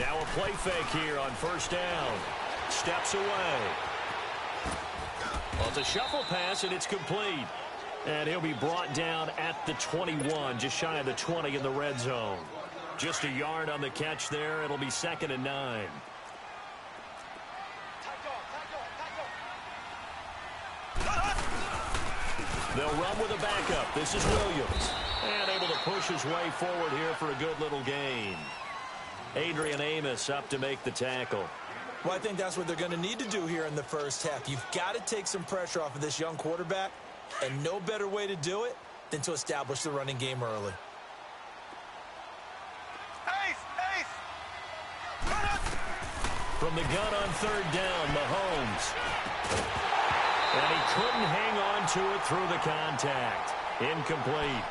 Now a play fake here on first down. Steps away. Well, it's a shuffle pass, and it's complete. And he'll be brought down at the 21, just shy of the 20 in the red zone. Just a yard on the catch there. It'll be 2nd and 9. They'll run with a backup. This is Williams. And able to push his way forward here for a good little gain. Adrian Amos up to make the tackle. Well, I think that's what they're going to need to do here in the first half. You've got to take some pressure off of this young quarterback, and no better way to do it than to establish the running game early. From the gun on 3rd down, Mahomes. And he couldn't hang on to it through the contact. Incomplete.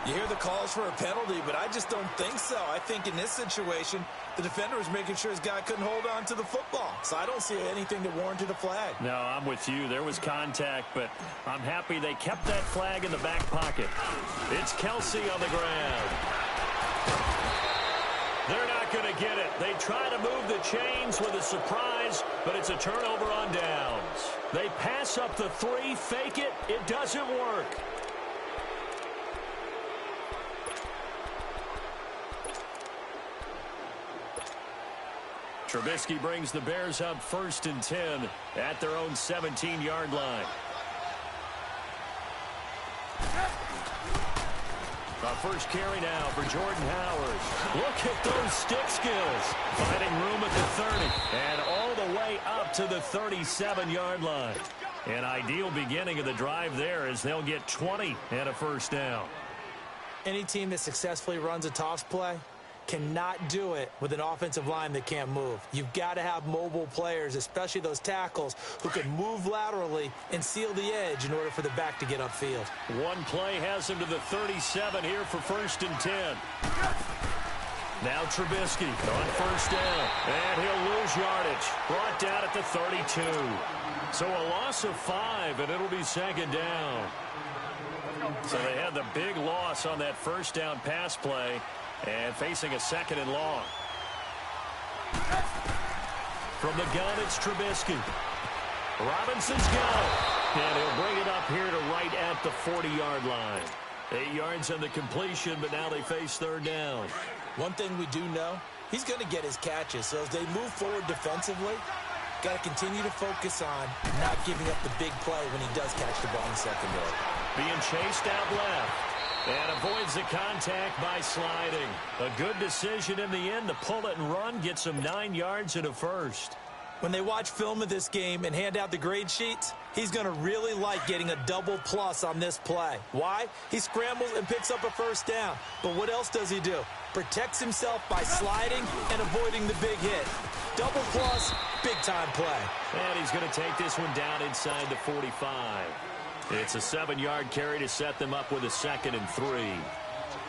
You hear the calls for a penalty, but I just don't think so. I think in this situation, the defender was making sure his guy couldn't hold on to the football. So I don't see anything that warranted a flag. No, I'm with you. There was contact, but I'm happy they kept that flag in the back pocket. It's Kelsey on the ground. They're not going to get it. They try to move the chains with a surprise, but it's a turnover on downs. They pass up the 3, fake it. It doesn't work. Trubisky brings the Bears up 1st and 10 at their own 17-yard line. Our first carry now for Jordan Howard. Look at those stick skills. Finding room at the 30 and all the way up to the 37-yard line. An ideal beginning of the drive there as they'll get 20 and a first down. Any team that successfully runs a toss play cannot do it with an offensive line that can't move. You've got to have mobile players, especially those tackles, who can move laterally and seal the edge in order for the back to get upfield. One play has him to the 37 here for 1st and 10. Now Trubisky on 1st down, and he'll lose yardage. Brought down at the 32. So a loss of 5, and it'll be 2nd down. So they had the big loss on that 1st down pass play. And facing a 2nd and long. From the gun, it's Trubisky. Robinson's got it. And he'll bring it up here to right at the 40-yard line. 8 yards on the completion, but now they face 3rd down. One thing we do know, he's going to get his catches. So as they move forward defensively, got to continue to focus on not giving up the big play when he does catch the ball in the secondary. Being chased out left. And avoids the contact by sliding. A good decision in the end to pull it and run. Gets him 9 yards and a first. When they watch film of this game and hand out the grade sheets, he's going to really like getting a double plus on this play. Why? He scrambles and picks up a first down. But what else does he do? Protects himself by sliding and avoiding the big hit. Double plus, big-time play. And he's going to take this one down inside the 45. It's a 7-yard carry to set them up with a 2nd and 3.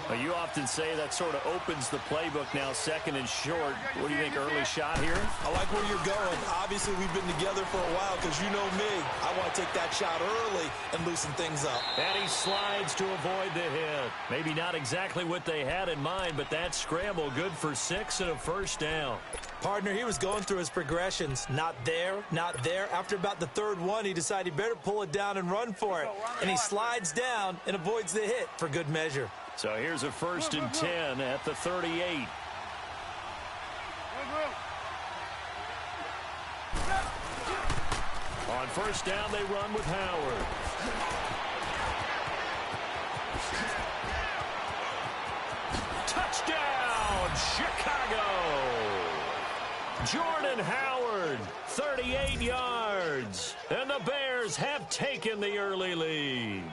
Well, you often say that sort of opens the playbook now, 2nd and short. What do you think, early shot here? I like where you're going. Obviously, we've been together for a while because you know me. I want to take that shot early and loosen things up. And he slides to avoid the hit. Maybe not exactly what they had in mind, but that scramble good for 6 and a first down. Partner, he was going through his progressions. Not there, not there. After about the 3rd one, he decided he better pull it down and run for it. And he slides down and avoids the hit for good measure. So here's a 1st and 10 at the 38. On 1st down, they run with Howard. Touchdown, Chicago! Jordan Howard, 38 yards. And the Bears have taken the early lead.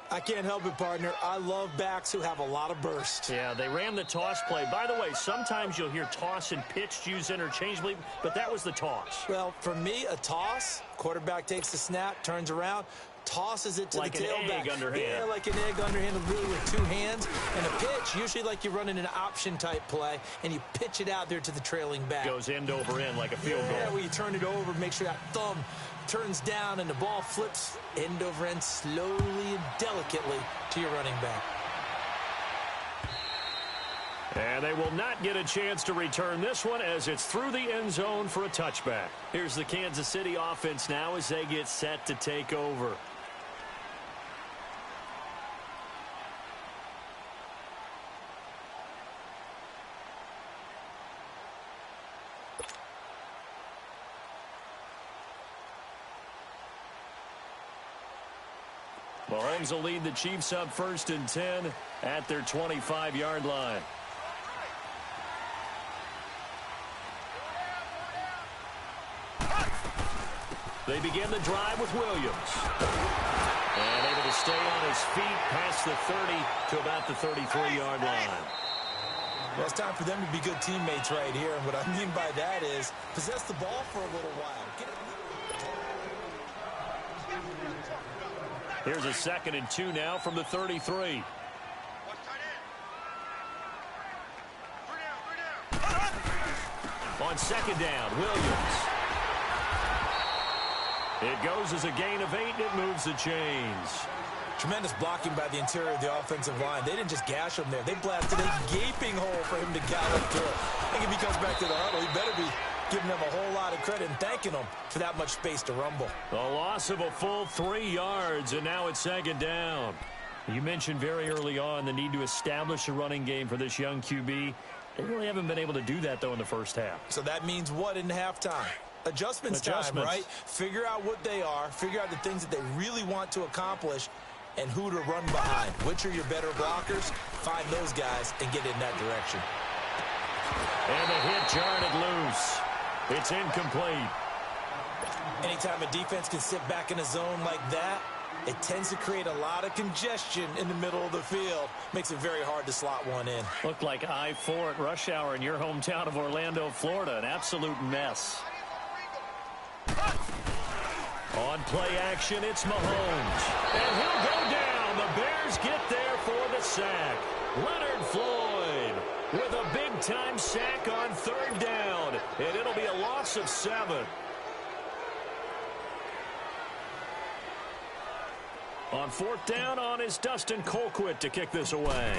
I can't help it, partner. I love backs who have a lot of burst. Yeah, they ran the toss play. By the way, sometimes you'll hear toss and pitch used interchangeably, but that was the toss. Well, for me, a toss, quarterback takes the snap, turns around, tosses it to like the tailback. Like an egg underhand. Yeah, like an egg underhand, really with 2 hands. And a pitch, usually like you're running an option-type play, and you pitch it out there to the trailing back. Goes end over end like a field goal. Yeah, where you turn it over, make sure that thumb turns down and the ball flips end over end slowly and delicately to your running back. And they will not get a chance to return this one as it's through the end zone for a touchback. Here's the Kansas City offense now as they get set to take over. Mahomes will lead the Chiefs up 1st and 10 at their 25-yard line. They begin the drive with Williams. And able to stay on his feet past the 30 to about the 33-yard line. Well, it's time for them to be good teammates right here. And what I mean by that is possess the ball for a little while. Here's a 2nd and 2 now from the 33. On 2nd down, Williams. It goes as a gain of 8, and it moves the chains. Tremendous blocking by the interior of the offensive line. They didn't just gash him there. They blasted a gaping hole for him to gallop through. I think if he comes back to the huddle, he better be giving them a whole lot of credit and thanking them for that much space to rumble. A loss of a full 3 yards, and now it's 2nd down. You mentioned very early on the need to establish a running game for this young QB. They really haven't been able to do that, though, in the first half. So that means what in halftime? Adjustments time, right? Figure out what they are, figure out the things that they really want to accomplish, and who to run behind. Which are your better blockers? Find those guys and get in that direction. And the hit jarred it loose. It's incomplete. Anytime a defense can sit back in a zone like that, it tends to create a lot of congestion in the middle of the field. Makes it very hard to slot one in. Looked like I-4 at rush hour in your hometown of Orlando, Florida. An absolute mess. On play action, it's Mahomes. And he'll go down. The Bears get there for the sack. Leonard Floyd with a big-time sack on 3rd down. And it'll be a loss of 7. On 4th down on is Dustin Colquitt to kick this away.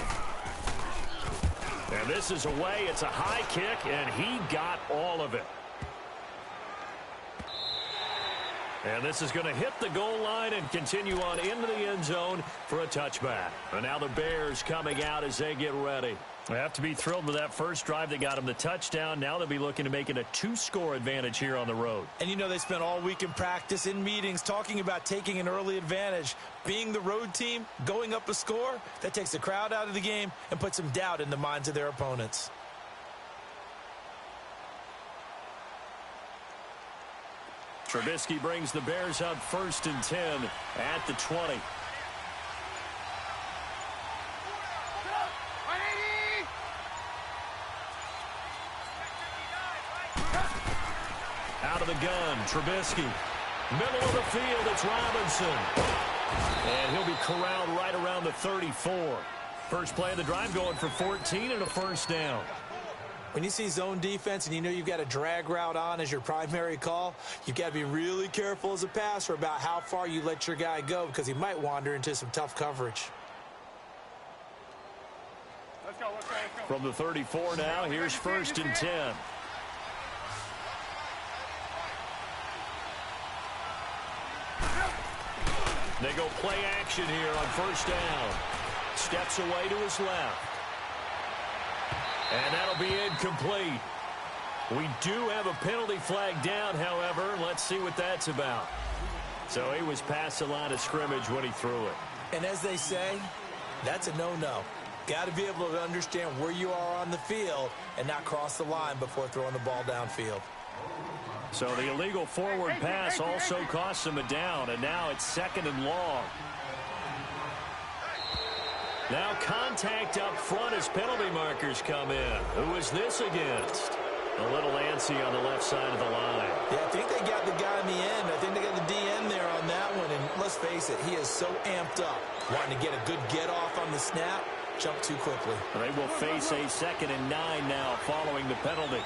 And this is away. It's a high kick, and he got all of it. And this is going to hit the goal line and continue on into the end zone for a touchback. And now the Bears coming out as they get ready. They have to be thrilled with that first drive that got them the touchdown. Now they'll be looking to make it a 2-score advantage here on the road. And you know they spent all week in practice, in meetings, talking about taking an early advantage. Being the road team, going up a score, that takes the crowd out of the game and puts some doubt in the minds of their opponents. Trubisky brings the Bears up 1st and 10 at the 20. Out of the gun, Trubisky. Middle of the field, it's Robinson. And he'll be corralled right around the 34. First play of the drive going for 14 and a 1st down. When you see zone defense and you know you've got a drag route on as your primary call, you've got to be really careful as a passer about how far you let your guy go because he might wander into some tough coverage. Let's go. From the 34 now, here's 1st and 10. They go play action here on 1st down. Steps away to his left. And that'll be incomplete. We do have a penalty flag down, however. Let's see what that's about. So he was past the line of scrimmage when he threw it. And as they say, that's a no-no. Got to be able to understand where you are on the field and not cross the line before throwing the ball downfield. So the illegal forward pass also costs him a down, and now it's 2nd and long. Now contact up front as penalty markers come in. Who is this against? A little antsy on the left side of the line. Yeah, I think they got the guy in the end. I think they got the DN there on that one. And let's face it, he is so amped up. Wanting to get a good get-off on the snap, jump too quickly. They will face a 2nd and 9 now following the penalty.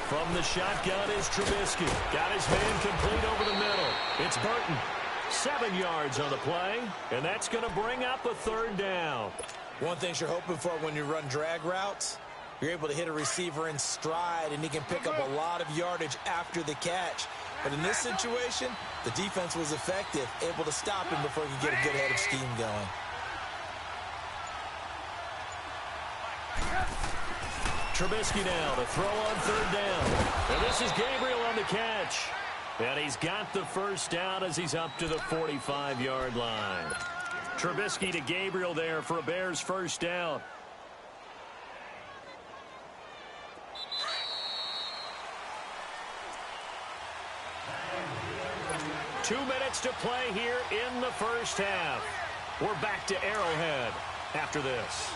From the shotgun is Trubisky. Got his man complete over the middle. It's Burton. 7 yards on the play, and that's going to bring up a 3rd down. One thing you're hoping for when you run drag routes, you're able to hit a receiver in stride, and he can pick up a lot of yardage after the catch. But in this situation, the defense was effective, able to stop him before he could get a good head of scheme going. Trubisky now to throw on third down. And this is Gabriel on the catch. And he's got the first down as he's up to the 45-yard line. Trubisky to Gabriel there for a Bears first down. Two minutes to play here in the first half. We're back to Arrowhead after this.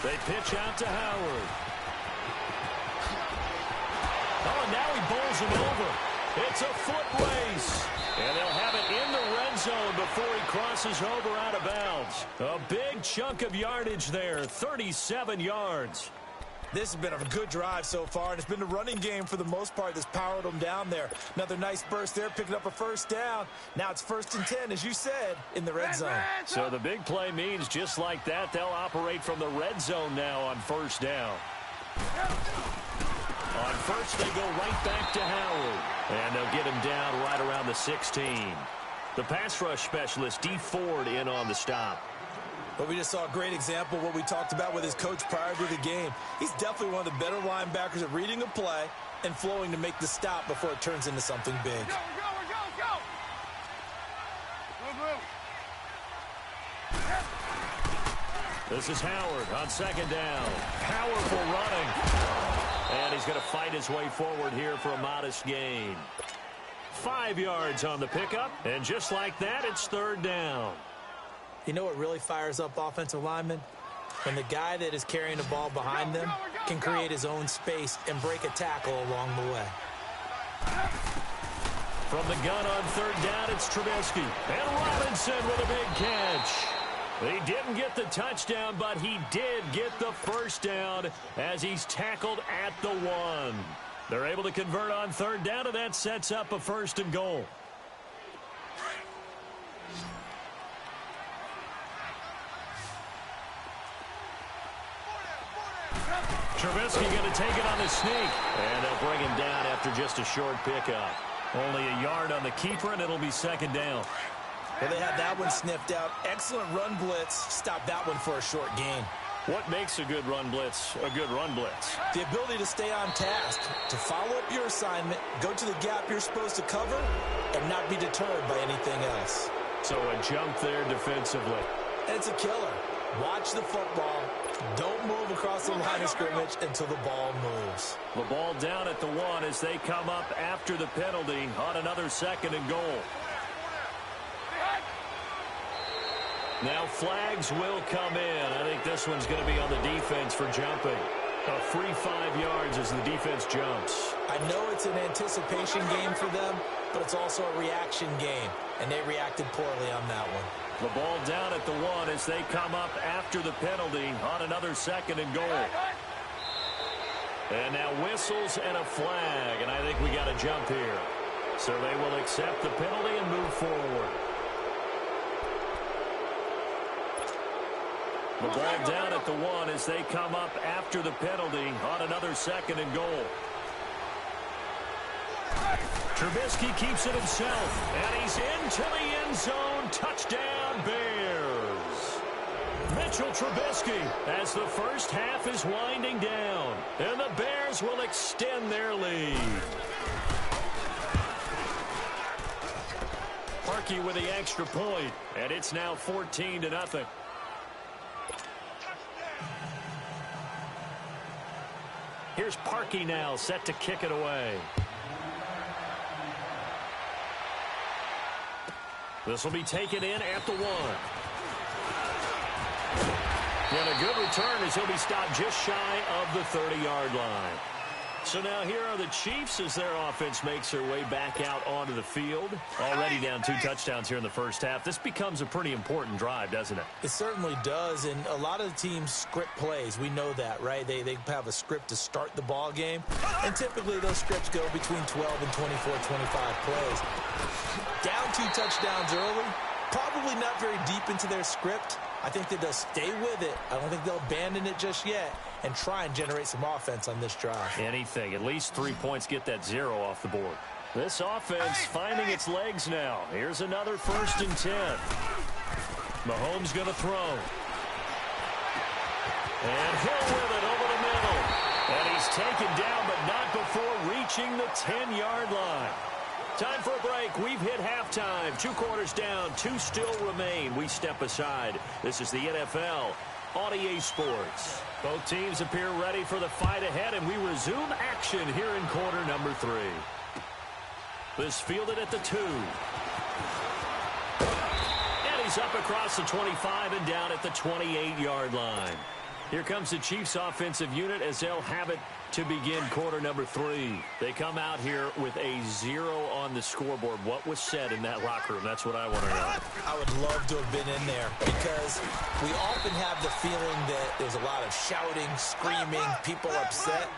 They pitch out to Howard. Oh, and now he bowls him over. It's a foot race. And they'll have it in the red zone before he crosses over out of bounds. A big chunk of yardage there, 37 yards. This has been a good drive so far, and it's been the running game for the most part that's powered them down there. Another nice burst there, picking up a first down. Now it's 1st and 10, as you said, in the red zone. So the big play means just like that, they'll operate from the red zone now on first down. On first, they go right back to Howard. And they'll get him down right around the 16. The pass rush specialist, D. Ford, in on the stop. But we just saw a great example of what we talked about with his coach prior to the game. He's definitely one of the better linebackers at reading a play and flowing to make the stop before it turns into something big. This is Howard on second down. Powerful running. And he's going to fight his way forward here for a modest gain. 5 yards on the pickup. And just like that, it's third down. You know what really fires up offensive linemen? When the guy that is carrying the ball behind them can create his own space and break a tackle along the way. From the gun on third down, it's Trubisky. And Robinson with a big catch. He didn't get the touchdown, but he did get the first down as he's tackled at the 1. They're able to convert on third down, and that sets up a 1st and goal. Trubisky going to take it on the sneak. And they'll bring him down after just a short pickup. Only a yard on the keeper, and it'll be second down. Well, they had that one sniffed out. Excellent run blitz. Stop that one for a short gain. What makes a good run blitz a good run blitz? The ability to stay on task, to follow up your assignment, go to the gap you're supposed to cover, and not be deterred by anything else. So a jump there defensively. It's a killer. Watch the football. Don't move across the line of scrimmage until the ball moves. The ball down at the 1 as they come up after the penalty on another 2nd and goal. Now flags will come in. I think this one's going to be on the defense for jumping. A free 5 yards as the defense jumps. I know it's an anticipation game for them, but it's also a reaction game, and they reacted poorly on that one. The ball down at the 1 as they come up after the penalty on another 2nd and goal. And now whistles and a flag, and I think we got a jump here. So they will accept the penalty and move forward. The ball down at the 1 as they come up after the penalty on another 2nd and goal. Trubisky keeps it himself, and he's into the end zone. Touchdown, Bears. Mitchell Trubisky as the first half is winding down, and the Bears will extend their lead. Parkey with the extra point, and it's now 14-0. Here's Parkey now, set to kick it away. This will be taken in at the 1. And a good return as he'll be stopped just shy of the 30-yard line. So now here are the Chiefs as their offense makes their way back out onto the field. Already down 2 touchdowns here in the first half. This becomes a pretty important drive, doesn't it? It certainly does, and a lot of the teams script plays. We know that, right? They have a script to start the ball game, and typically those scripts go between 12 and 24, 25 plays. Down 2 touchdowns early, probably not very deep into their script. I think that they'll stay with it. I don't think they'll abandon it just yet and try and generate some offense on this drive. Anything. At least 3 points, get that 0 off the board. This offense finding its legs now. Here's another 1st and 10. Mahomes going to throw. And Hill with it over the middle. And he's taken down, but not before reaching the 10-yard line. Time for a break. We've hit halftime. 2 quarters down. 2 still remain. We step aside. This is the NFL on EA Sports. Both teams appear ready for the fight ahead, and we resume action here in quarter number 3. This fielded at the 2. And he's up across the 25 and down at the 28-yard line. Here comes the Chiefs offensive unit as they'll have it to begin quarter number 3. They come out here with a 0 on the scoreboard. What was said in that locker room? That's what I want to know. I would love to have been in there because we often have the feeling that there's a lot of shouting, screaming, people upset.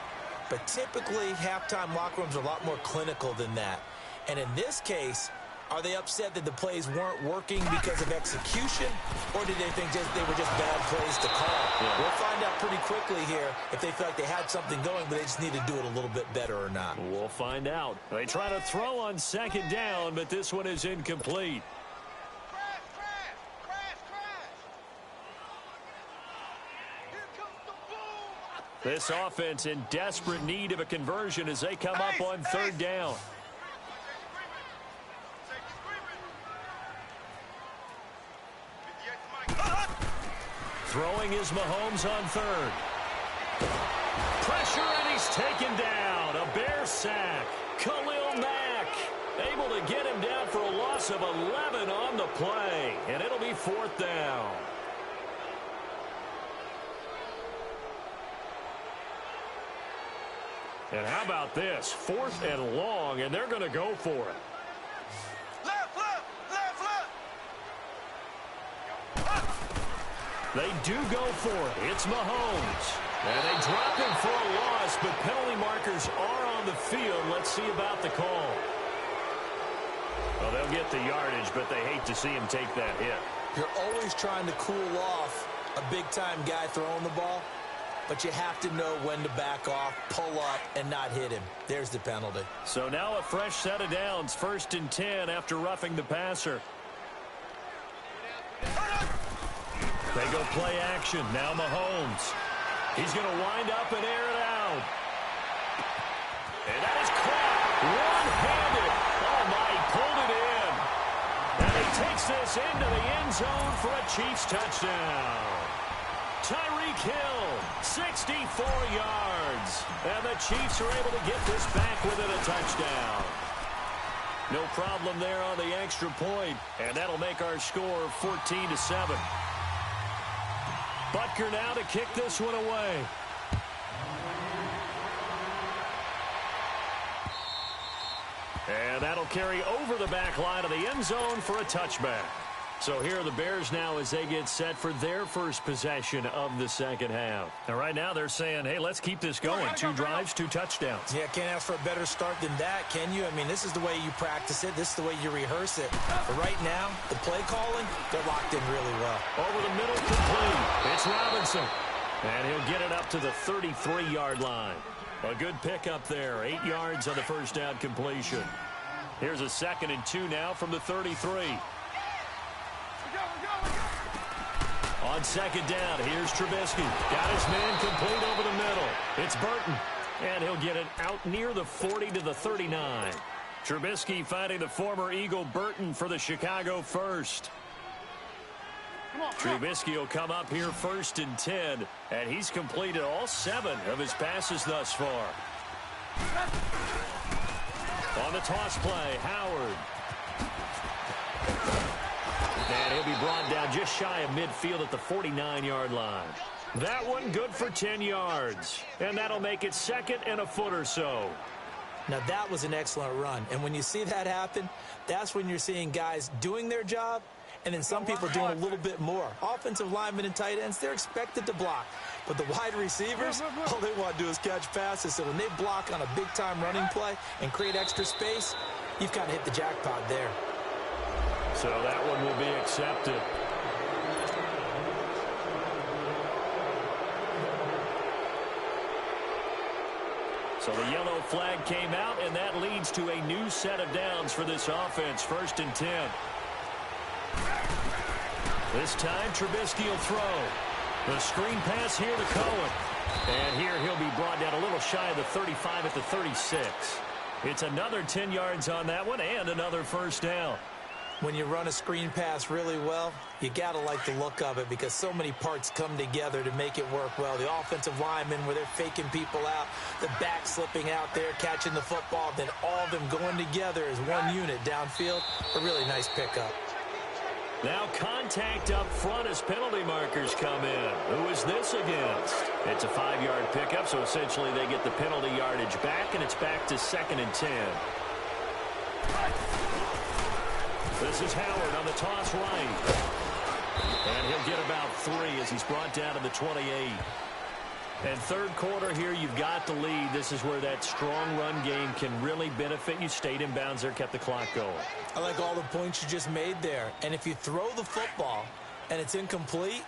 But typically, halftime locker rooms are a lot more clinical than that. And in this case, are they upset that the plays weren't working because of execution, or did they think they were just bad plays to call? Yeah. We'll find out pretty quickly here if they feel like they had something going, but they just need to do it a little bit better or not. We'll find out. They try to throw on 2nd down, but this one is incomplete. This offense in desperate need of a conversion as they come up on 3rd down. Throwing is Mahomes on 3rd. Pressure, and he's taken down. A Bear sack. Khalil Mack able to get him down for a loss of 11 on the play. And it'll be 4th down. And how about this? 4th and long, and they're going to go for it. They do go for it. It's Mahomes. And they drop him for a loss, but penalty markers are on the field. Let's see about the call. Well, they'll get the yardage, but they hate to see him take that hit. You're always trying to cool off a big-time guy throwing the ball, but you have to know when to back off, pull up, and not hit him. There's the penalty. So now a fresh set of downs, 1st and 10 after roughing the passer. They go play action. Now Mahomes. He's going to wind up and air it out. And that is caught. One-handed. Oh, my, he pulled it in. And he takes this into the end zone for a Chiefs touchdown. Tyreek Hill, 64 yards. And the Chiefs are able to get this back within a touchdown. No problem there on the extra point. And that'll make our score 14-7. Butker now to kick this one away. And that'll carry over the back line of the end zone for a touchback. So here are the Bears now as they get set for their first possession of the 2nd half. And right now they're saying, hey, let's keep this going. 2 drives, 2 touchdowns. Yeah, can't ask for a better start than that, can you? I mean, this is the way you practice it. This is the way you rehearse it. But right now, the play calling, they're locked in really well. Over the middle, complete. It's Robinson. And he'll get it up to the 33-yard line. A good pickup there. 8 yards on the first down completion. Here's a 2nd and 2 now from the 33. On 2nd down, here's Trubisky. Got his man complete over the middle. It's Burton. And he'll get it out near the 40 to the 39. Trubisky finding the former Eagle Burton for the Chicago first. Trubisky will come up here 1st and 10. And he's completed all 7 of his passes thus far. On the toss play, Howard. And he'll be brought down just shy of midfield at the 49-yard line. That one good for 10 yards. And that'll make it 2nd and a foot or so. Now, that was an excellent run. And when you see that happen, that's when you're seeing guys doing their job And then some people doing a little bit more. Offensive linemen and tight ends, they're expected to block. But the wide receivers, all they want to do is catch passes. So when they block on a big-time running play and create extra space, you've kind of hit the jackpot there. So that one will be accepted. So the yellow flag came out, and that leads to a new set of downs for this offense. 1st and 10. This time, Trubisky will throw. The screen pass here to Cohen. And here he'll be brought down a little shy of the 35 at the 36. It's another 10 yards on that one and another 1st down. When you run a screen pass really well, you got to like the look of it because so many parts come together to make it work well. The offensive linemen where they're faking people out, the back slipping out there, catching the football, then all of them going together as one unit downfield. A really nice pickup. Now contact up front as penalty markers come in. Who is this against? It's a 5-yard pickup, so essentially they get the penalty yardage back, and it's back to 2nd and 10. This is Howard on the toss right. And he'll get about 3 as he's brought down to the 28. And 3rd quarter here, you've got the lead. This is where that strong run game can really benefit you. Stayed in bounds there, kept the clock going. I like all the points you just made there. And if you throw the football and it's incomplete,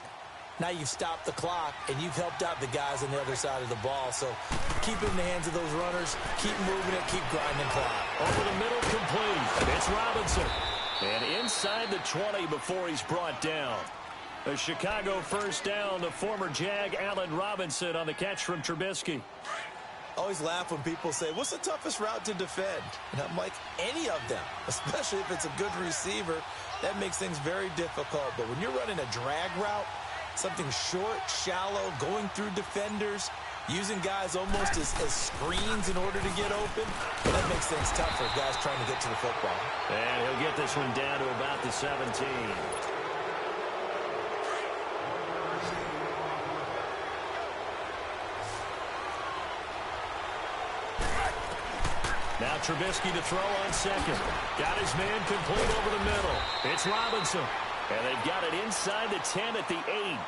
now you've stopped the clock and you've helped out the guys on the other side of the ball. So keep it in the hands of those runners. Keep moving it. Keep grinding clock. Over the middle, complete. It's Robinson. And inside the 20 before he's brought down. A Chicago 1st down to former Jag Allen Robinson on the catch from Trubisky. Always laugh when people say, what's the toughest route to defend? And I'm like, any of them, especially if it's a good receiver. That makes things very difficult. But when you're running a drag route, something short, shallow, going through defenders, using guys almost as screens in order to get open, that makes things tough for guys trying to get to the football. And he'll get this one down to about the 17. Now Trubisky to throw on 2nd. Got his man complete over the middle. It's Robinson. And they've got it inside the 10 at the 8.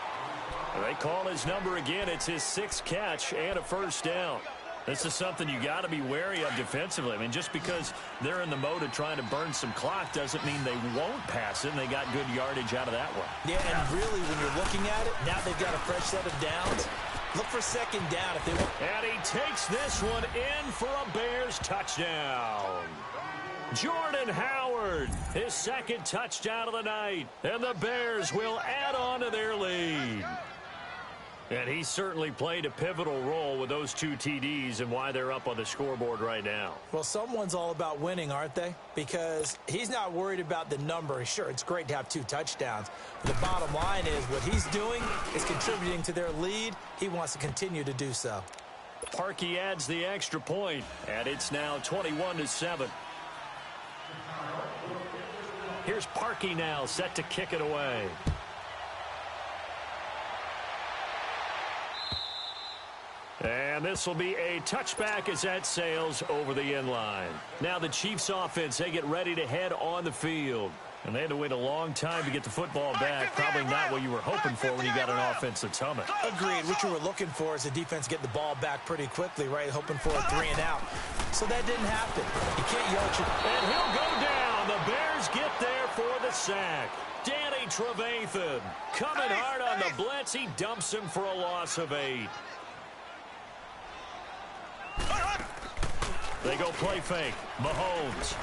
They call his number again. It's his 6th catch and a 1st down. This is something you got to be wary of defensively. I mean, just because they're in the mode of trying to burn some clock doesn't mean they won't pass it, and they got good yardage out of that one. Yeah, and really, when you're looking at it, now they've got a fresh set of downs. Look for 2nd down if they want. And he takes this one in for a Bears touchdown. Jordan Howard, his 2nd touchdown of the night. And the Bears will add on to their lead. And he certainly played a pivotal role with those 2 TDs and why they're up on the scoreboard right now. Well, someone's all about winning, aren't they? Because he's not worried about the number. Sure, it's great to have 2 touchdowns. But the bottom line is what he's doing is contributing to their lead. He wants to continue to do so. Parkey adds the extra point, and it's now 21-7. Here's Parkey now set to kick it away. And this will be a touchback as that sails over the end line. Now the Chiefs offense, they get ready to head on the field. And they had to wait a long time to get the football back. Probably not what you were hoping for when you got an offense that's humming. Agreed. What you were looking for is the defense get the ball back pretty quickly, right? Hoping for a 3 and out. So that didn't happen. You can't yell at your... And he'll go down. The Bears get there for the sack. Danny Trevathan coming hard on the blitz. He dumps him for a loss of 8. They go play fake. Mahomes.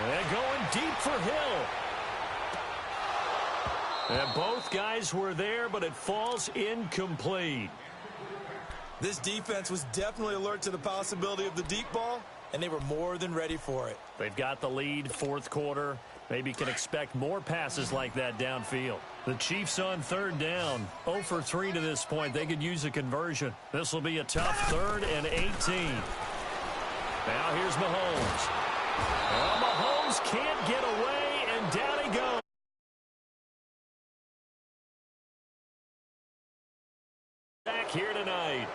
And going deep for Hill. And both guys were there, but it falls incomplete. This defense was definitely alert to the possibility of the deep ball, and they were more than ready for it. They've got the lead, 4th quarter. Maybe can expect more passes like that downfield. The Chiefs on 3rd down. 0 for 3 to this point. They could use a conversion. This will be a tough 3rd and 18. Now here's Mahomes. Well, Mahomes can't get away, and down he goes. Back here tonight.